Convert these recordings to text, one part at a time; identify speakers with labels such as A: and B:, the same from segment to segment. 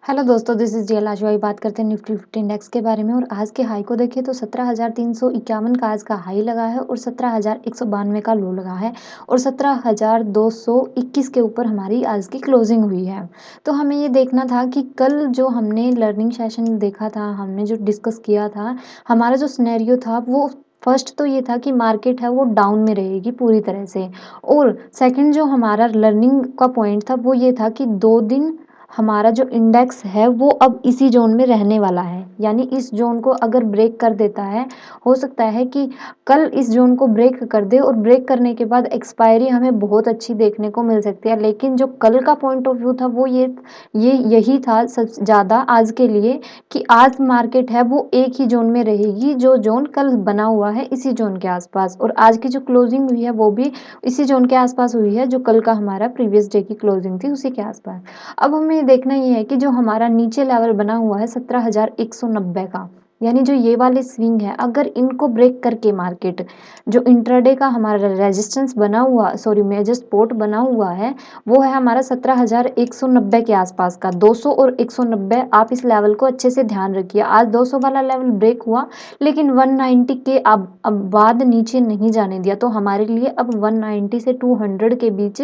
A: Hello दोस्तों, this is real. आज वही बात करते हैं निफ्टी 50 इंडेक्स के बारे में। और आज के हाई को देखें तो 17,351 का आज का हाई लगा है और 17,192 का लो लगा है और 17,221 के ऊपर हमारी आज की क्लोजिंग हुई है। तो हमें ये देखना था कि कल जो हमने लर्निंग सेशन देखा था, हमने जो डिस्कस किया था, हमारा जो सिनेरियो था वो फर्स्ट तो ये था कि मार्केट है वो डाउन में रहेगी पूरी तरह से। और सेकंड जो हमारा लर्निंग का पॉइंट था वो ये था कि 2 दिन हमारा जो इंडेक्स है वो अब इसी ज़ोन में रहने वाला है। यानी इस ज़ोन को अगर ब्रेक कर देता है, हो सकता है कि कल इस ज़ोन को ब्रेक कर दे और ब्रेक करने के बाद एक्सपायरी हमें बहुत अच्छी देखने को मिल सकती है। लेकिन जो कल का पॉइंट ऑफ व्यू था वो यही था सबसे ज़्यादा आज के लिए, कि आज मार्केट है वो एक ही ज़ोन में रहेगी, जो ज़ोन कल बना हुआ है इसी ज़ोन के आसपास। और आज की जो क्लोजिंग हुई है वो भी इसी ज़ोन के आसपास हुई है, जो कल का हमारा प्रीवियस डे की क्लोजिंग थी उसी के आसपास। अब हमें देखना ये है कि जो हमारा नीचे लेवल बना हुआ है 17,190 का, यानी जो ये वाले स्विंग है, अगर इनको ब्रेक करके मार्केट जो इंट्राडे का हमारा रेजिस्टेंस बना हुआ, सॉरी मेजर सपोर्ट बना हुआ है, वो है हमारा 17,190 के आसपास का। 200 और 190, आप इस लेवल को अच्छे से ध्यान रखिए। आज 200 वाला लेवल ब्रेक हुआ, लेकिन 190 के अब बाद नीचे नहीं जाने दिया। तो हमारे लिए अब 190 से 200 के बीच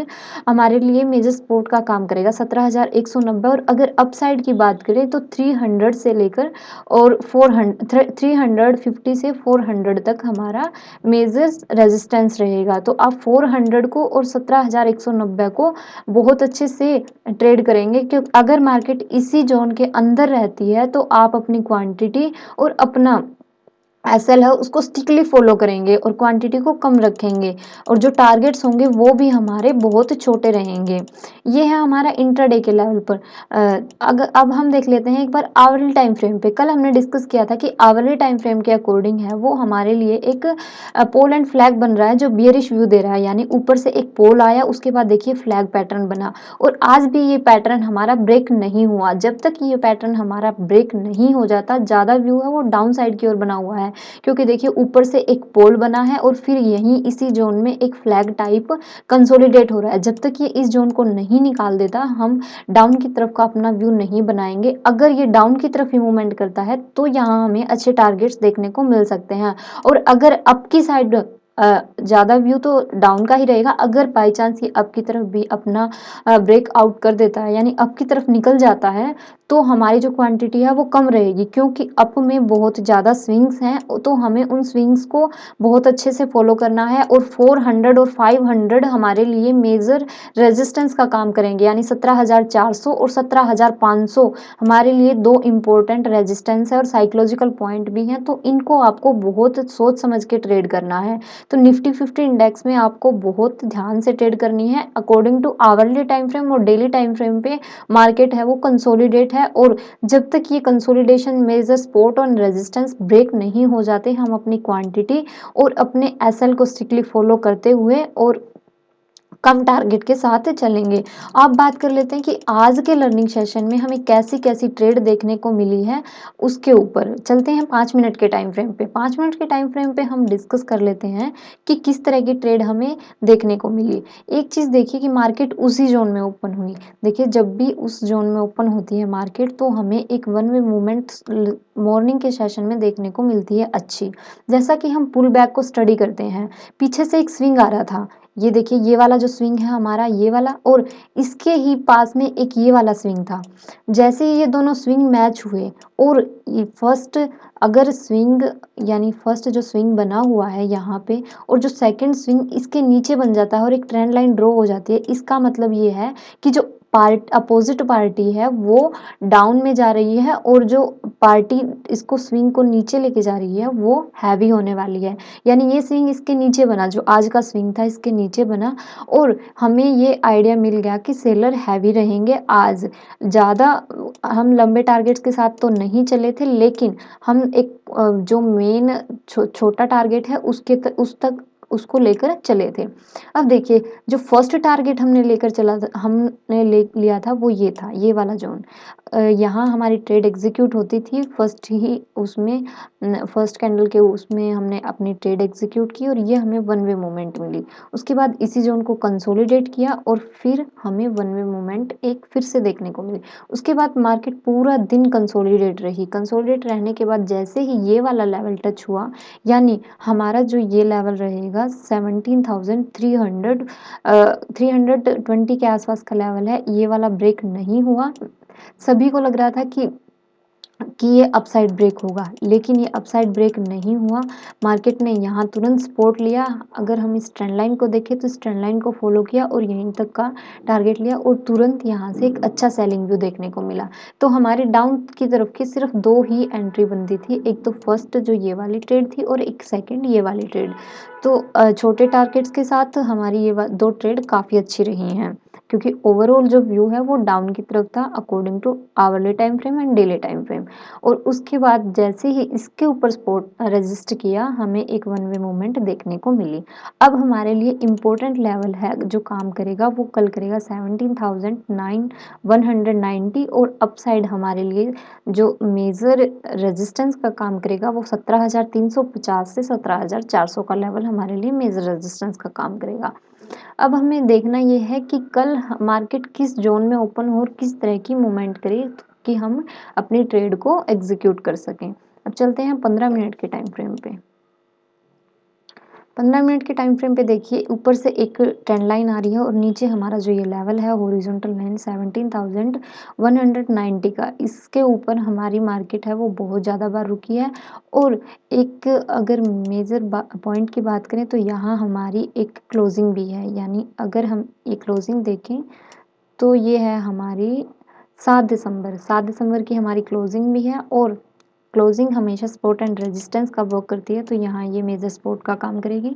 A: हमारे लिए मेजर सपोर्ट का काम करेगा 17,190। और अगर अपसाइड की बात करें तो 300 से लेकर और 350 से 400 तक हमारा मेजर रेजिस्टेंस रहेगा। तो आप 400 को और 17,190 को बहुत अच्छे से ट्रेड करेंगे, क्योंकि अगर मार्केट इसी जोन के अंदर रहती है तो आप अपनी क्वांटिटी और अपना एसएल है उसको स्ट्रिक्टली फॉलो करेंगे और क्वांटिटी को कम रखेंगे, और जो टारगेट्स होंगे वो भी हमारे बहुत छोटे रहेंगे। ये है हमारा इंट्राडे के लेवल पर। अगर अब हम देख लेते हैं एक बार आवरली टाइम फ्रेम पे। कल हमने डिस्कस किया था कि आवरली टाइम फ्रेम के अकॉर्डिंग है वो हमारे लिए एक पोल एंड फ्लैग बन रहा है, जो बियरिश व्यू दे रहा है। यानी ऊपर से एक पोल आया, उसके बाद देखिए फ्लैग पैटर्न बना, और आज भी ये पैटर्न हमारा ब्रेक नहीं हुआ। जब तक ये पैटर्न हमारा ब्रेक नहीं हो जाता, ज़्यादा व्यू है वो डाउन साइड की ओर बना हुआ है, क्योंकि देखिए ऊपर से एक पोल बना है और फिर यहीं इसी जोन में एक फ्लैग टाइप कंसोलिडेट हो रहा है। जब तक ये इस जोन को नहीं निकाल देता, हम डाउन की तरफ का अपना व्यू नहीं बनाएंगे। अगर ये डाउन की तरफ ही मूवमेंट करता है तो यहाँ हमें अच्छे टारगेट्स देखने को मिल सकते हैं। और अगर अप की साइड ज़्यादा व्यू तो डाउन का ही रहेगा। अगर बाई चांस ये अप की तरफ भी अपना ब्रेक आउट कर देता है, यानी अप की तरफ निकल जाता है, तो हमारी जो क्वांटिटी है वो कम रहेगी, क्योंकि अप में बहुत ज़्यादा स्विंग्स हैं। तो हमें उन स्विंग्स को बहुत अच्छे से फॉलो करना है। और 400 और 500 हमारे लिए मेजर रेजिस्टेंस का काम करेंगे, यानी 17,400 और 17,500 हमारे लिए दो इम्पोर्टेंट रेजिस्टेंस है और साइकोलॉजिकल पॉइंट भी हैं। तो इनको आपको बहुत सोच समझ के ट्रेड करना है। तो निफ्टी 50 इंडेक्स में आपको बहुत ध्यान से ट्रेड करनी है according to hourly time frame. और डेली टाइम फ्रेम पे मार्केट है वो कंसोलिडेट है, और जब तक ये कंसोलिडेशन मेजर सपोर्ट और रेजिस्टेंस ब्रेक नहीं हो जाते, हम अपनी क्वांटिटी और अपने एसएल को स्ट्रिक्टली फॉलो करते हुए और कम टारगेट के साथ चलेंगे। अब बात कर लेते हैं कि आज के लर्निंग सेशन में हमें कैसी कैसी ट्रेड देखने को मिली है, उसके ऊपर चलते हैं 5 मिनट के टाइम फ्रेम पे। 5 मिनट के टाइम फ्रेम पे हम डिस्कस कर लेते हैं कि किस तरह की ट्रेड हमें देखने को मिली। एक चीज़ देखिए कि मार्केट उसी जोन में ओपन हुई। देखिए जब भी उस जोन में ओपन होती है मार्केट, तो हमें एक वन वे मूवमेंट मॉर्निंग के सेशन में देखने को मिलती है अच्छी। जैसा कि हम पुल बैक को स्टडी करते हैं, पीछे से एक स्विंग आ रहा था। ये देखिए ये वाला जो स्विंग है हमारा, ये वाला, और इसके ही पास में एक ये वाला स्विंग था। जैसे ही ये दोनों स्विंग मैच हुए, और ये फर्स्ट अगर स्विंग, यानी फर्स्ट जो स्विंग बना हुआ है यहाँ पे, और जो सेकंड स्विंग इसके नीचे बन जाता है और एक ट्रेंड लाइन ड्रॉ हो जाती है, इसका मतलब ये है कि जो अपोजिट पार्टी है वो डाउन में जा रही है, और जो पार्टी इसको स्विंग को नीचे लेके जा रही है वो हैवी होने वाली है। यानी ये स्विंग इसके नीचे बना, जो आज का स्विंग था इसके नीचे बना, और हमें ये आइडिया मिल गया कि सेलर हैवी रहेंगे आज। ज़्यादा हम लंबे टारगेट्स के साथ तो नहीं चले थे, लेकिन हम एक जो मेन छोटा टारगेट है उस तक उसको लेकर चले थे। अब देखिए जो फर्स्ट टारगेट हमने ले लिया था वो ये था, ये वाला ज़ोन। यहाँ हमारी ट्रेड एग्ज़ीक्यूट होती थी फर्स्ट ही उसमें फर्स्ट कैंडल के उसमें हमने अपनी ट्रेड एग्ज़ीक्यूट की और ये हमें वन वे मूवमेंट मिली। उसके बाद इसी ज़ोन को कंसोलिडेट किया और फिर हमें वन वे मूवमेंट एक फिर से देखने को मिली। उसके बाद मार्केट पूरा दिन कंसोलिडेट रही। कंसोलिडेट रहने के बाद जैसे ही ये वाला लेवल टच हुआ, यानी हमारा जो ये लेवल रहेगा 17,300 320 के आसपास का लेवल है, ये वाला ब्रेक नहीं हुआ। सभी को लग रहा था कि ये अपसाइड ब्रेक होगा, लेकिन ये अपसाइड ब्रेक नहीं हुआ। मार्केट ने यहाँ तुरंत सपोर्ट लिया। अगर हम इस ट्रेंड लाइन को देखें तो इस ट्रेंड लाइन को फॉलो किया और यहीं तक का टारगेट लिया और तुरंत यहाँ से एक अच्छा सेलिंग व्यू देखने को मिला। तो हमारी डाउन की तरफ की सिर्फ 2 ही एंट्री बनती थी। एक तो फर्स्ट जो ये वाली ट्रेड थी और एक सेकंड ये वाली ट्रेड। तो छोटे टारगेट्स के साथ हमारी ये 2 ट्रेड काफ़ी अच्छी रही हैं, क्योंकि ओवरऑल जो व्यू है वो डाउन की तरफ था according to hourly time frame and daily time frame. और उसके बाद जैसे ही इसके ऊपर सपोर्ट रेजिस्ट किया, हमें एक वन वे मूवमेंट देखने को मिली। अब हमारे लिए इम्पोर्टेंट लेवल है जो काम करेगा वो कल करेगा 17,190 और अपसाइड हमारे लिए जो मेजर रेजिस्टेंस का काम करेगा वो 17,350 से 17,400 का लेवल हमारे लिए मेजर रेजिस्टेंस का काम करेगा। अब हमें देखना ये है कि कल मार्केट किस ज़ोन में ओपन हो और किस तरह की मूवमेंट करे कि हम अपनी ट्रेड को एग्जीक्यूट कर सकें। अब चलते हैं 15 मिनट के टाइम फ्रेम पे। 15 मिनट के टाइम फ्रेम पे देखिए ऊपर से एक ट्रेंड लाइन आ रही है और नीचे हमारा जो ये लेवल है हॉरिजॉन्टल लाइन 17,190 का, इसके ऊपर हमारी मार्केट है वो बहुत ज़्यादा बार रुकी है। और एक अगर मेजर पॉइंट की बात करें तो यहाँ हमारी एक क्लोजिंग भी है, यानी अगर हम ये क्लोजिंग देखें तो ये है हमारी 7 दिसंबर की हमारी क्लोजिंग भी है। और क्लोजिंग हमेशा सपोर्ट एंड रेजिस्टेंस का वर्क करती है, तो यहाँ ये मेजर सपोर्ट का काम करेगी।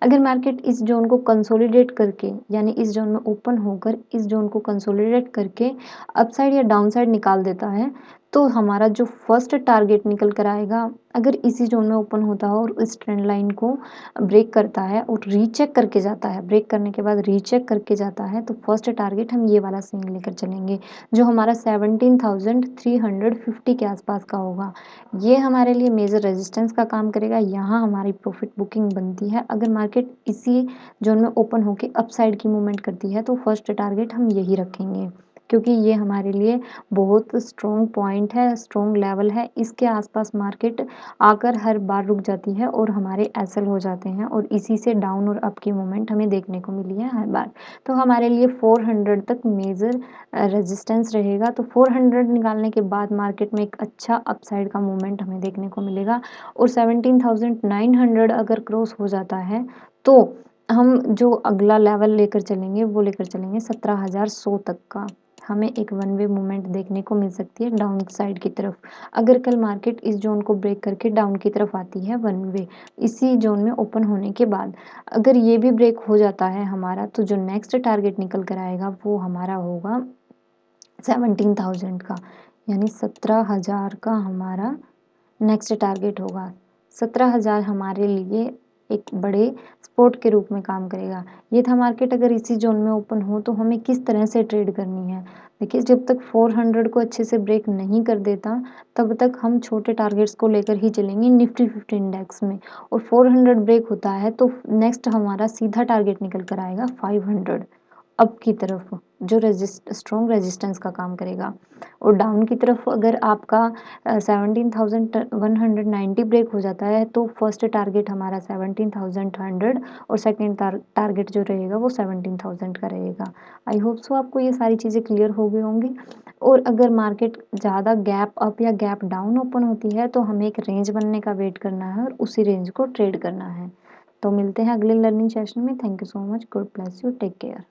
A: अगर मार्केट इस जोन को कंसोलिडेट करके, यानी इस जोन में ओपन होकर इस जोन को कंसोलिडेट करके अपसाइड या डाउन साइड निकाल देता है, तो हमारा जो फर्स्ट टारगेट निकल कर आएगा, अगर इसी जोन में ओपन होता है और इस ट्रेंड लाइन को ब्रेक करता है और रीचेक करके जाता है, ब्रेक करने के बाद रीचेक करके जाता है, तो फर्स्ट टारगेट हम ये वाला स्विंग लेकर चलेंगे जो हमारा 17,350 के आसपास का होगा। ये हमारे लिए मेजर रेजिस्टेंस का काम करेगा। यहाँ हमारी प्रॉफिट बुकिंग बनती है। अगर मार्केट इसी जोन में ओपन होके अपसाइड की मूवमेंट करती है तो फर्स्ट टारगेट हम यही रखेंगे, क्योंकि ये हमारे लिए बहुत स्ट्रॉन्ग पॉइंट है, स्ट्रॉन्ग लेवल है। इसके आसपास मार्केट आकर हर बार रुक जाती है और हमारे एसएल हो जाते हैं और इसी से डाउन और अप की मूवमेंट हमें देखने को मिली है हर बार। तो हमारे लिए 400 तक मेजर रेजिस्टेंस रहेगा। तो 400 निकालने के बाद मार्केट में एक अच्छा अपसाइड का मूवमेंट हमें देखने को मिलेगा और 17,900 अगर क्रॉस हो जाता है तो हम जो अगला लेवल लेकर चलेंगे वो लेकर चलेंगे 17,100 तक का। हमें एक वन वे मूवमेंट देखने को मिल सकती है डाउन साइड की तरफ, अगर कल मार्केट इस जोन को ब्रेक करके डाउन की तरफ आती है वन वे इसी जोन में ओपन होने के बाद। अगर ये भी ब्रेक हो जाता है हमारा, तो जो नेक्स्ट टारगेट निकल कर आएगा वो हमारा होगा 17,000 का, यानी 17,000 का हमारा नेक्स्ट टारगेट होगा। 17,000 हमारे लिए एक बड़े सपोर्ट के रूप में काम करेगा। ये था मार्केट अगर इसी जोन में ओपन हो तो हमें किस तरह से ट्रेड करनी है। देखिए जब तक 400 को अच्छे से ब्रेक नहीं कर देता तब तक हम छोटे टारगेट्स को लेकर ही चलेंगे निफ्टी 50 इंडेक्स में। और 400 ब्रेक होता है तो नेक्स्ट हमारा सीधा टारगेट निकल कर आएगा 500 अप की तरफ, जो स्ट्रॉन्ग रेजिस्टेंस का काम करेगा। और डाउन की तरफ अगर आपका 17,190 ब्रेक हो जाता है तो फर्स्ट टारगेट हमारा 17,100 और सेकंड टारगेट जो रहेगा वो 17,000 का रहेगा। आई होप सो आपको ये सारी चीज़ें क्लियर हो गई होंगी। और अगर मार्केट ज़्यादा गैप अप या गैप डाउन ओपन होती है तो हमें एक रेंज बनने का वेट करना है और उसी रेंज को ट्रेड करना है। तो मिलते हैं अगले लर्निंग सेशन में। Thank you so much. God bless you. Take care.